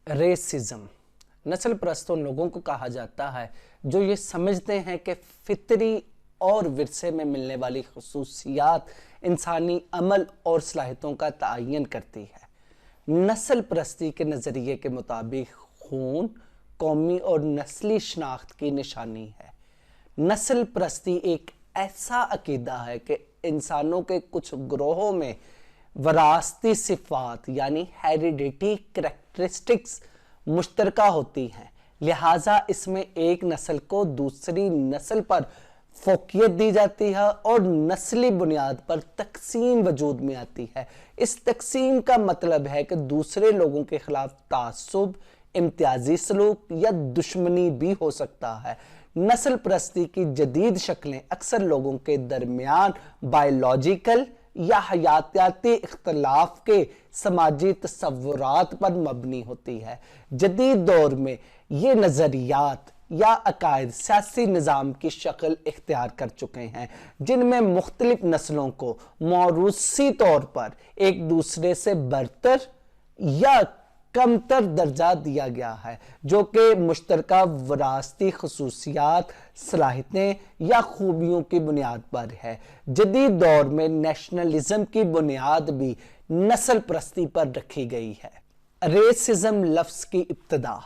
Racism, नस्ल परस्त उन लोगों को कहा जाता है जो ये समझते हैं कि फितरी और विरसे में मिलने वाली खसूसियात इंसानी अमल और सलाहियतों का तयन करती है। नस्ल परस्ती के नज़रिए के मुताबिक खून कौमी और नस्ली शनाख्त की निशानी है। नस्ल परस्ती एक ऐसा अकीदा है कि इंसानों के कुछ ग्रोहों में वरासती सिफात यानी हेरिडिटी करैक्टरिस्टिक्स मुश्तरका होती हैं, लिहाजा इसमें एक नस्ल को दूसरी नस्ल पर फोकियत दी जाती है और नस्ली बुनियाद पर तकसीम वजूद में आती है। इस तकसीम का मतलब है कि दूसरे लोगों के खिलाफ तासुब, इम्तियाजी सलूक या दुश्मनी भी हो सकता है। नस्ल परस्ती की जदीद शक्लें अक्सर लोगों के दरमियान बायोलॉजिकल या हयातियाती इख्तलाफ के समाजी तसव्वुरात पर मबनी होती है। जदीद दौर में ये नज़रियात या अकायद सियासी निज़ाम की शक्ल इख्तियार कर चुके हैं, जिनमें मुख्तलिफ नस्लों को मौरूसी तौर पर एक दूसरे से बरतर या कमतर दर्जा दिया गया है, जो कि मुश्तरका वरासती खसूसियात, सलाहियतें या खूबियों की बुनियाद पर है। जदीद दौर में नेशनलिज्म की बुनियाद भी नस्ल परस्ती पर रखी गई है। रेसिज्म लफ्ज़ की इब्तिदा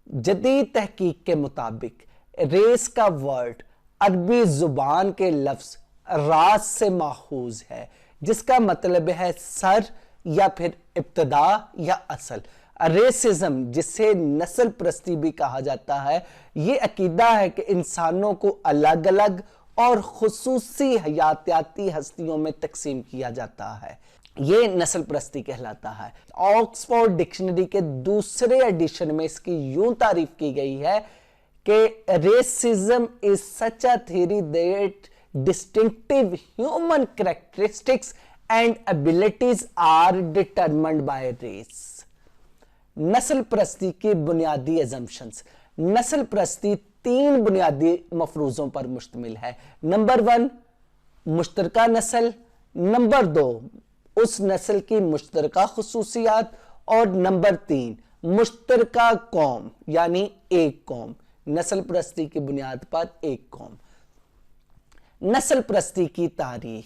जदीद तहकीक के मुताबिक रेस का वर्ड अरबी जुबान के लफ्ज़ रास से माखूज है, जिसका मतलब है सर या फिर इब्तिदा या असल। रेसिज्म, जिसे नस्ल परस्ती भी कहा जाता है, ये अकीदा है कि इंसानों को अलग अलग और खुसूसी हयातियाती हस्तियों में तकसीम किया जाता है। ये नस्ल परस्ती कहलाता है। ऑक्सफोर्ड डिक्शनरी के दूसरे एडिशन में इसकी यूं तारीफ की गई है कि racism is such a theory that distinctive human characteristics and abilities are determined by race. नस्ल परस्ती की बुनियादी एजम्पशंस। नस्ल परस्ती 3 बुनियादी मफरूजों पर मुश्तमिल है। नंबर 1 मुश्तरका नस्ल, नंबर 2 उस नस्ल की मुश्तरका खसूसियात और नंबर 3 मुश्तरका कौम यानी एक कौम। नस्ल परस्ती की बुनियाद पर एक कौम। नस्ल परस्ती की तारीख।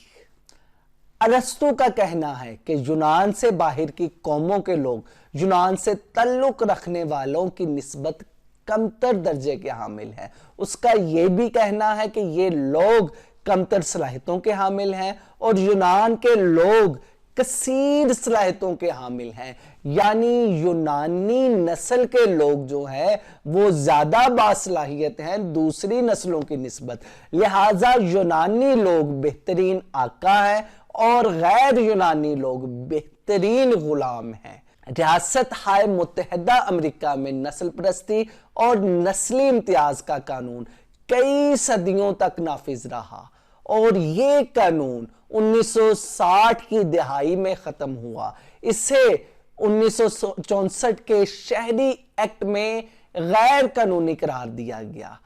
अरस्तु का कहना है कि यूनान से बाहर की कौमों के लोग यूनान से ताल्लुक रखने वालों की निस्बत कमतर दर्जे के हामिल हैं। उसका यह भी कहना है कि ये लोग कमतर सलाहियतों के हामिल हैं और यूनान के लोग कसीर सलाहियतों के हामिल हैं, यानी यूनानी नस्ल के लोग जो है वो ज्यादा बासलाहियत हैं दूसरी नस्लों की निस्बत। लिहाजा यूनानी लोग बेहतरीन आका हैं और गैर यूनानी लोग बेहतरीन गुलाम हैं। रियासत हाय मुत्तहिदा अमेरिका में नस्ल परस्ती और नस्ली इम्तियाज का कानून कई सदियों तक नाफिज रहा और ये कानून 1960 की दिहाई में खत्म हुआ। इसे 1964 के शहरी एक्ट में गैर कानूनी करार दिया गया।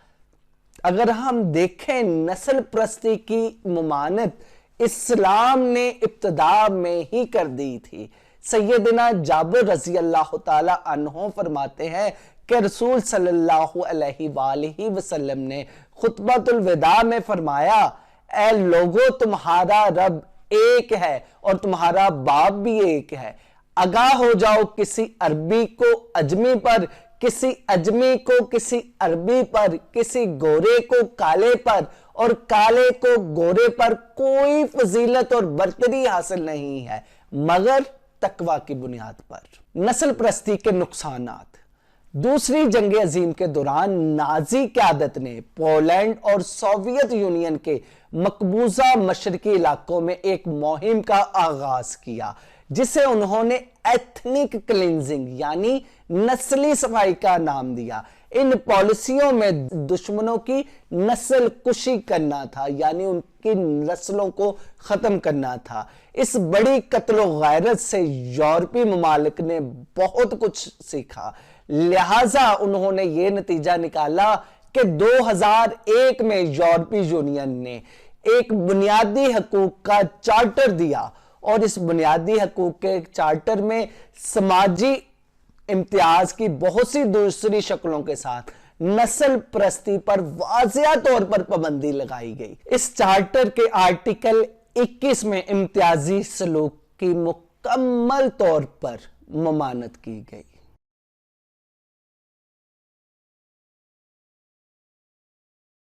अगर हम देखें, नस्ल परस्ती की मुमानत इस्लाम ने इब्तिदा में ही कर दी थी। सैयदना जाबिर रज़ी अल्लाह ताला अन्हो फरमाते हैं कि रसूल सल्लल्लाहु अलैहि वसल्लम ने खुतबतुल विदा में फरमाया, ऐ लोगो तुम्हारा रब एक है और तुम्हारा बाप भी एक है। आगाह हो जाओ किसी अरबी को अजमी पर, किसी अजमी को किसी अरबी पर, किसी गोरे को काले पर और काले को गोरे पर कोई फजीलत और बरतरी हासिल नहीं है मगर तकवा की बुनियाद पर। नस्ल परस्ती के नुकसानात। दूसरी जंग अजीम के दौरान नाजी क़यादत ने पोलैंड और सोवियत यूनियन के मकबूजा मशरकी इलाकों में एक मुहिम का आगाज किया, जिसे उन्होंने एथनिक क्लींजिंग यानी नस्ली सफाई का नाम दिया। इन पॉलिसियों में दुश्मनों की नस्ल कुशी करना था, यानी उनकी नस्लों को खत्म करना था। इस बड़ी कत्लो गैरत से यूरोपीय ममालिक ने बहुत कुछ सीखा। लिहाजा उन्होंने ये नतीजा निकाला कि 2001 में यूरोपीय यूनियन ने एक बुनियादी हकूक का चार्टर दिया और इस बुनियादी हकूक के चार्टर में समाजी इम्तियाज की बहुत सी दूसरी शक्लों के साथ नस्ल प्रस्ती पर वाज़िया तौर पर पाबंदी लगाई गई। इस चार्टर के आर्टिकल 21 में इम्तियाजी सलूक की मुकम्मल तौर पर ममानत की गई।